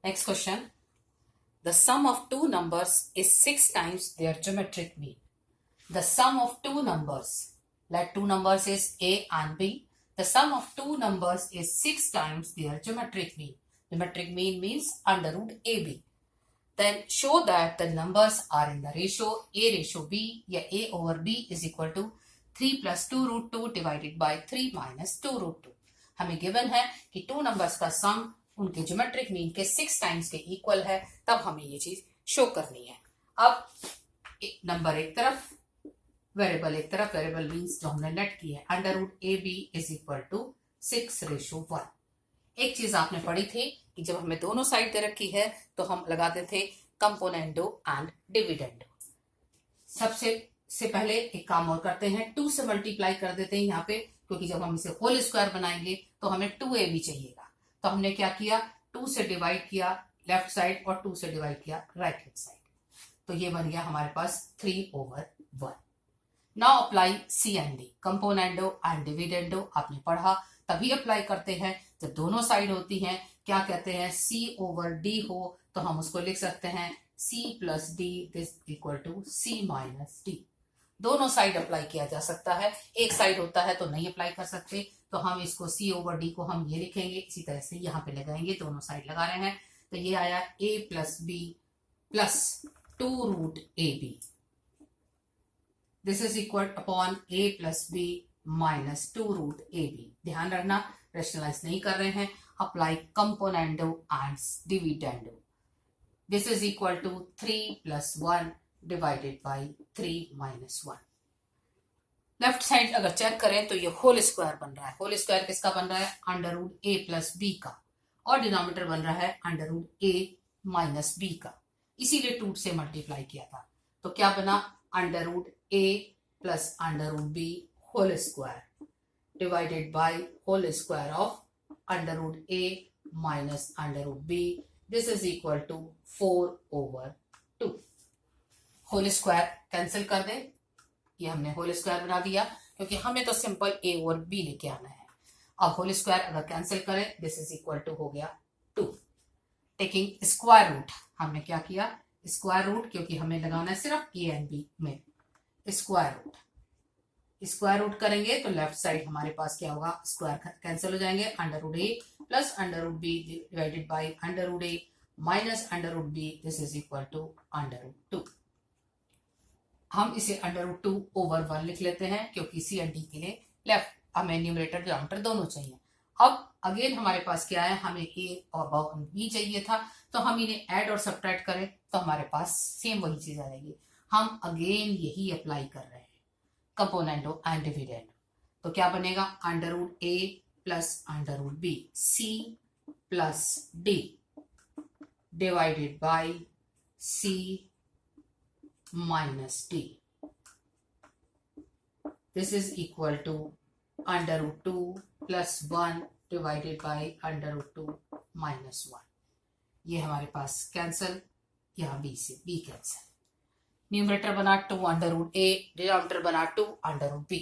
Next question. The sum of two numbers is 6 times their geometric mean. The sum of two numbers, like two numbers is A and B. The sum of two numbers is 6 times their geometric mean. Geometric mean means under root AB. Then show that the numbers are in the ratio A ratio B, या A over B is equal to 3 plus 2 root 2 divided by 3 minus 2 root 2. हमें given है कि two numbers का सम उनके geometric mean के 6 times के equal है, तब हमें ये चीज शो करनी है। अब नंबर एक तरफ, वेरिएबल एक तरफ, वेरिएबल मीन्स जो हमने लेट की है under root A B is equal to 6:1। एक चीज आपने पढ़ी थी कि जब हमें दोनों साइड दे रखी है तो हम लगाते थे कंपोनेंडो एंड डिविडेंडो। सबसे पहले एक काम और करते हैं, 2 से मल्टीप्लाई कर देते हैं यहाँ पे, क्योंकि जब हम इसे होल स्क्वायर बनाएंगे तो हमें 2ab चाहिएगा। तो हमने क्या किया, 2 से डिवाइड किया लेफ्ट साइड और 2 से डिवाइड किया राइट हैंड साइड, तो ये बन गया हमारे पास 3/1। Now apply C and D, componendo and dividendo आपने पढ़ा, तभी अप्लाई करते हैं जब दोनों साइड होती हैं। क्या कहते हैं, C over D हो तो हम उसको लिख सकते हैं C plus D this equal to C minus D। दोनों साइड अप्लाई किया जा सकता है, एक साइड होता है तो नहीं अप्लाई कर सकते, तो हम इसको C over D को हम ये लिखेंगे, इसी तरह से यहाँ पे लगाएंगे, दोनों साइड लगा रहे हैं, तो ये आया A plus B plus 2 root AB, this is equal upon A plus B minus 2 root AB। ध्यान रखना रेशनलाइज नहीं कर रहे हैं, apply componendo and dividendo. This is equal to 3 plus 1 divided by 3 minus 1। Left side अगर check करें तो ये होल स्क्वायर बन रहा है। होल स्क्वायर किसका बन रहा है, under root a plus B का, और डिनोमिनेटर बन रहा है under root a minus B का, इसीलिए 2 से मल्टीप्लाई किया था। तो क्या बना, under root a plus under root b whole square divided by whole square of under root a minus under root b. This is equal to 4/2। Whole square cancel कर दे, ये हमने होल स्क्वायर बना दिया क्योंकि हमें तो सिंपल a और b लेके आना है। अब होल स्क्वायर अगर कैंसिल करें, दिस इज इक्वल टू हो गया 2। टेकिंग स्क्वायर रूट, हमने क्या किया, स्क्वायर रूट, क्योंकि हमें लगाना है सिर्फ a एंड b में स्क्वायर रूट। स्क्वायर रूट करेंगे तो लेफ्ट साइड हमारे पास क्या होगा, स्क्वायर कैंसिल हो जाएंगे, under root a plus under root b divided by under root a minus under root b, this is equal to under root 2। हम इसे अंडर रूट 2 over 1 लिख लेते हैं, क्योंकि सी एंड डी के लिए लेफ्ट हमें न्यूमरेटर डिनोमिनेटर दोनों चाहिए। अब अगेन हमारे पास क्या है, हमें ए और बी चाहिए था, तो हम इन्हें ऐड और सब्ट्रैक्ट करें तो हमारे पास सेम वही चीज आ जाएगी। हम अगेन यही अप्लाई कर रहे हैं, कंपोनेंडो एंड डिविडेंडो। तो क्या बनेगा, under root a plus under root b, c plus d divided by c minus d, this is equal to under root 2 plus 1 divided by under root 2 minus 1। ये हमारे पास cancel, यहाँ b से b cancel, numerator बना 2 under root a, denominator बना 2 under root b.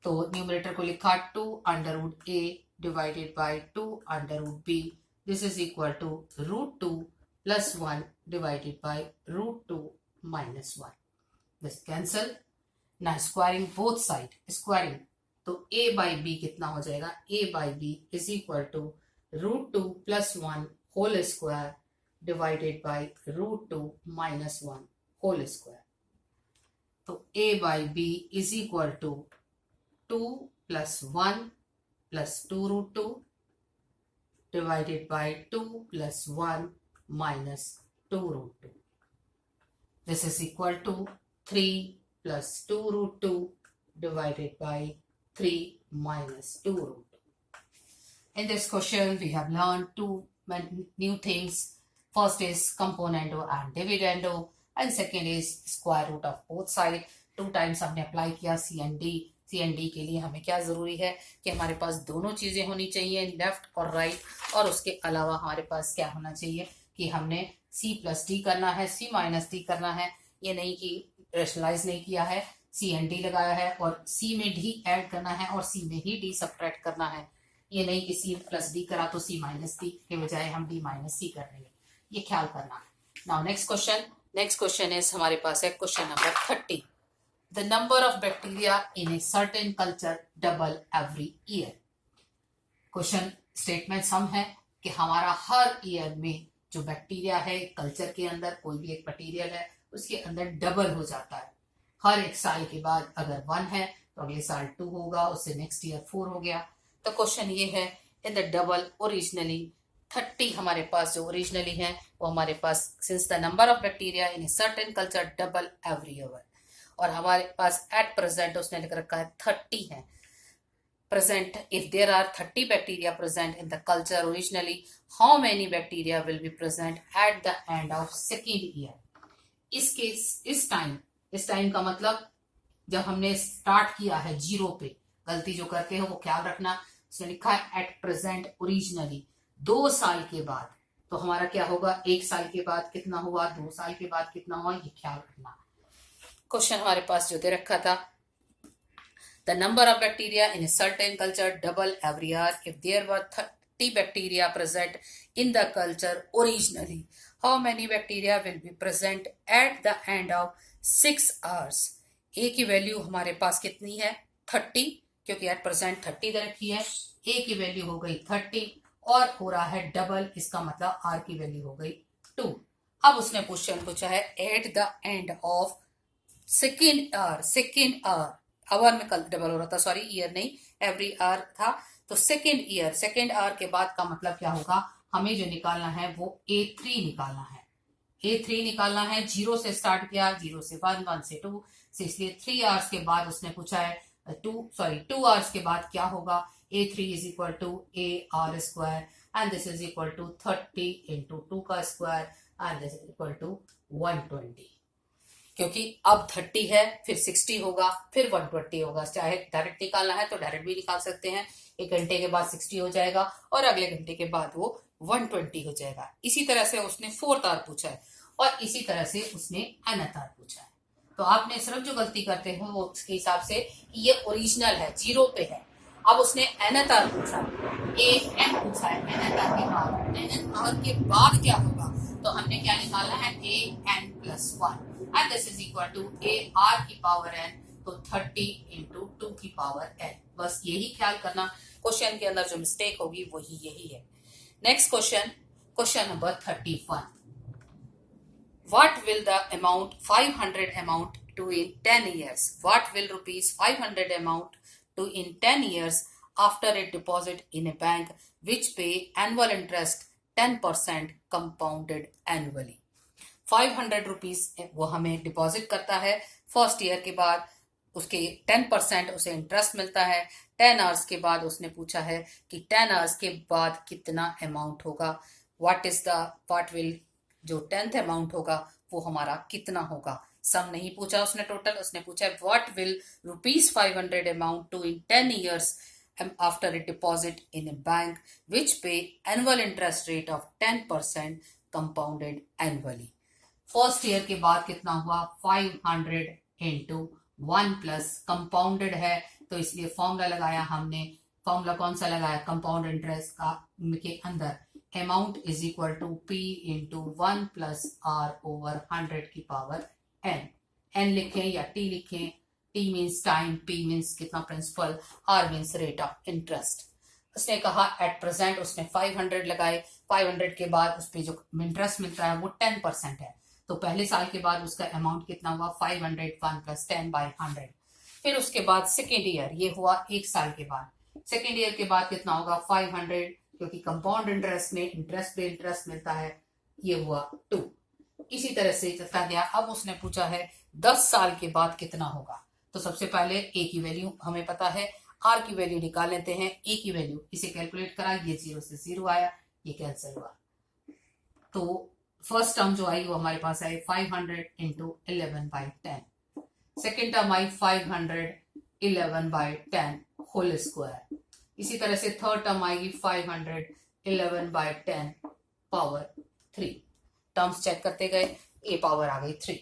तो numerator को लिखा 2 under root a divided by 2 under root b, this is equal to root 2 plus 1 divided by root 2 minus 1। This cancel, ना squaring both side, squaring तो a by b कितना हो जाएगा, a by b is equal to root 2 plus 1 whole square divided by root 2 minus 1 whole square. तो a by b is equal to 2 plus 1 plus 2 root 2 divided by 2 plus 1 minus 2 root 2। This is equal to 3 plus 2 root 2 divided by 3 minus 2 root 2। In this question we have learned two new things. First is componendo and dividendo, and second is square root of both side। 2 times हमने apply किया C and D. C and D के लिए हमें क्या जरूरी है कि हमारे पास दोनों चीजें होनी चाहिए, लेफ्ट और राइट, और उसके अलावा हमारे पास क्या होना चाहिए कि हमने सी प्लस डी करना है, सी माइनस डी करना है। ये नहीं कि रेशनलाइज नहीं किया है, सी एंड डी लगाया है और सी में डी ऐड करना है और सी में ही डी सब्ट्रैक्ट करना है। ये नहीं कि C प्लस डी करा तो C माइनस डी के बजाय हम D माइनस C कर रहे हैं, ये ख्याल करना। नाउ नेक्स्ट क्वेश्चन इज हमारे पास है question number 30। The number of bacteria in a certain culture double every year. Question statement सम है कि हमारा हर ईयर में जो बैक्टीरिया है कल्चर के अंदर, कोई भी एक मटीरियल है उसके अंदर डबल हो जाता है। हर एक साल के बाद अगर 1 है तो अगले साल 2 होगा, उससे नेक्स्ट ईयर 4 हो गया। तो क्वेश्चन ये है इन द डबल ओरिजिनली 30 हमारे पास जो ओरिजिनली है वो हमारे पास since the number of bacteria in a certain culture double every year, और हमारे पास एट प्रेजेंट उसने लिख रखा है 30 है। present, if there are 30 bacteria present in the culture originally, how many bacteria will be present at the end of second year? इस time का मतलब जब हमने स्टार्ट किया है 0 पे, गलती जो करते हैं वो ख्याल रखना। उसने लिखा है एट प्रेजेंट ओरिजिनली 2 साल के बाद, तो हमारा क्या होगा 1 साल के बाद कितना हुआ, 2 साल के बाद कितना हुआ, ये ख्याल रखना। क्वेश्चन हमारे पास जो दे रखा था, the number of bacteria in a certain culture double every year. If there were 30 bacteria present in the culture originally, how many bacteria will be present at the end of 6 hours? A की value हमारे पास कितनी है 30, क्योंकि at present 30 दे रखी है। A की value हो गई 30 और हो रहा है डबल, इसका मतलब R की वैल्यू हो गई 2। अब उसने क्वेश्चन पूछा है at the end of second hour, hour में कल डबल हो रहा था, सॉरी ईयर नहीं, एवरी आवर था। तो सेकेंड आवर के बाद का मतलब क्या होगा, हमें जो निकालना है वो A3 निकालना है। A3 निकालना है, 0 से स्टार्ट किया, 0 से 1, 1 से 2 से, इसलिए 3 आवर्स के बाद उसने पूछा है 2 आवर्स के बाद क्या होगा। A3 is equal to AR square and this is equal to 30 into 2 का square and this is equal to 120। क्योंकि अब 30 है, फिर 60 होगा, फिर 120 होगा। चाहे डायरेक्ट निकालना है तो डायरेक्ट भी निकाल सकते हैं। 1 घंटे के बाद 60 हो जाएगा और अगले घंटे के बाद वो 120 हो जाएगा। इसी तरह से उसने 4th आवर पूछा है और इसी तरह से उसने nth आवर पूछा है। तो आपने सिर्फ जो गलती करते हो वो उसके हिसाब से ये ओरिजिनल है, 0 पे है। अब उसने nth आवर पूछा, an पूछा है, nth आवर के बाद क्या होगा, तो हमने क्या निकालना है an plus 1 and this is equal to AR की पावर n, तो 30 into 2 की पावर n। बस यही ख्याल करना, क्वेश्चन के अंदर जो मिस्टेक होगी वही यही है। Next question number 31। What will the amount 500 amount to in 10 years? What will rupees 500 amount to in 10 years after a deposit in a bank which pay annual interest 10% compounded annually? 500 rupees वो हमें deposit करता है, first year के बाद उसके 10% उसे interest मिलता है। 10 आवर्स के बाद उसने पूछा है कि 10 आवर्स के बाद कितना अमाउंट होगा, व्हाट विल जो 10th अमाउंट होगा वो हमारा कितना होगा। सम नहीं पूछा उसने टोटल, उसने पूछा what will rupees 500 amount to in 10 years after a deposit in a bank which pay annual interest rate of 10% compounded annually. First year के बाद कितना हुआ 500 इंटू 1 प्लस कंपाउंडेड है, तो इसलिए फॉर्मूला लगाया हमने। फॉर्मूला कौन सा लगाया, कंपाउंड इंटरेस्ट का के अंदर amount is equal to P into 1 plus R over 100 की पावर n लिखें या T लिखें। T means time, P means कितना principal, R means rate of interest. उसने कहा एट प्रेजेंट उसने 500 लगाए, 500 के बाद उस पर जो इंटरेस्ट मिलता है वो 10% है, तो पहले साल के बाद उसका अमाउंट कितना हुआ 500 1 प्लस 10 बाई 100। फिर उसके बाद सेकेंड ईयर, ये हुआ 1 साल के बाद। सेकेंड ईयर के बाद कितना होगा 500, क्योंकि कंपाउंड इंटरेस्ट में इंटरेस्ट पे इंटरेस्ट मिलता है, ये हुआ 2। इसी तरह से चलता गया। अब उसने पूछा है 10 साल के बाद कितना होगा, तो सबसे पहले A की वैल्यू हमें पता है, R की वैल्यू निकाल लेते हैं। A की वैल्यू इसे कैलकुलेट करा, ये 0 से 0 आया, ये कैंसिल हुआ, तो फर्स्ट टर्म जो आई वो हमारे पास आई 500 इंटू 11 बाई 10। सेकेंड टर्म आई 500 11 बाई 10 होल स्क्वायर। इसी तरह से थर्ड टर्म आएगी 500 11 बाई 10 पावर 3। टर्म्स चेक करते गए, A पावर आ गई 3।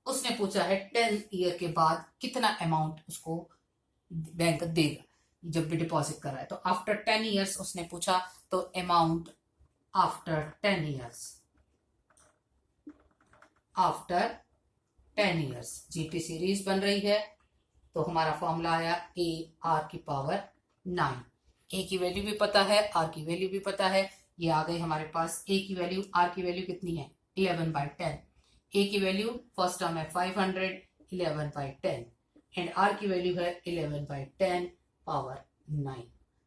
उसने पूछा है 10 ईयर के बाद कितना अमाउंट उसको बैंक देगा, जब भी डिपॉजिट कर रहा है। तो आफ्टर 10 ईयर्स उसने पूछा, तो amount after 10 years, after 10 years GP series बन रही है। तो हमारा फॉर्मूला आया ए आर की पावर 9। ए की वैल्यू भी पता है, आर की वैल्यू भी पता है। ये आ गई हमारे पास ए की वैल्यू, आर की वैल्यू कितनी है 11/10। ए की वैल्यू फर्स्ट टर्म है 500, 11/10 एंड आर की वैल्यू है 11/10 पावर 9।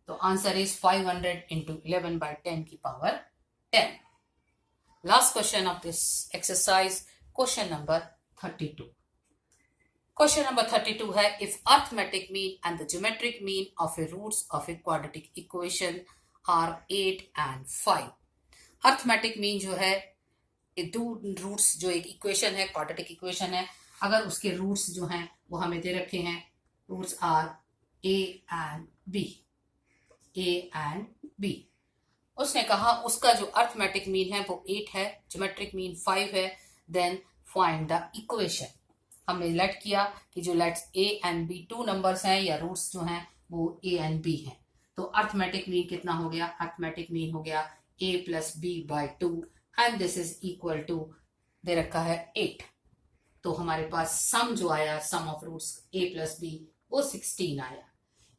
तो आंसर इज 500 इंटू 11/10 की power 10। Last question of this exercise, question number 32। Question number 32 है, if arithmetic mean and the geometric mean of a roots of a quadratic equation are 8 and 5। Arithmetic mean जो है, दो roots, जो एक equation है, quadratic equation है, अगर उसके रूट्स जो हैं वो हमें दे रखे हैं, roots are a and b, a and b. उसने कहा उसका जो अर्थमेटिक मीन है वो 8 है, ज्योमेट्रिक मीन 5 है, देन फाइंड द इक्वेशन। हमने लेट किया कि जो let's a and b 2 numbers हैं या रूट्स जो हैं वो ए एंड बी हैं। तो अर्थमेटिक मीन कितना हो गया, अर्थमेटिक मीन हो गया a plus b by 2 and this is equal to, दे रखा है 8। तो हमारे पास सम जो आया, sum of roots a plus b, वो 16 आया।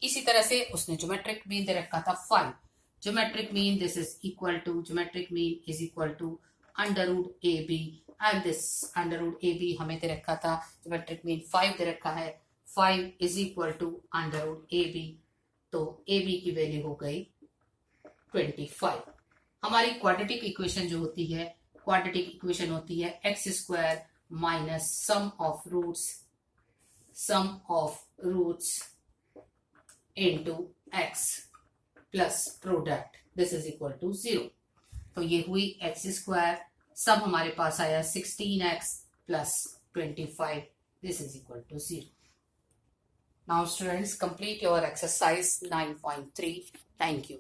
इसी तरह से उसने ज्योमेट्रिक मीन दे रखा था 5। Geometric mean this is equal to, geometric mean is equal to under root A b and this under root A b हमें दे रखा था, ज्योमेट्रिक मीन 5 दे रखा है, 5 is equal to under root A b. तो a B की value हो गई 25। हमारी क्वाड्रेटिक इक्वेशन जो होती है, क्वाड्रेटिक इक्वेशन होती है x square minus sum of roots into x plus product, this is equal to 0। तो ये हुई एक्स स्क्वायर, सब हमारे पास आया 16x plus 25, this is equal to 0। Now students, complete your exercise 9.3. Thank you.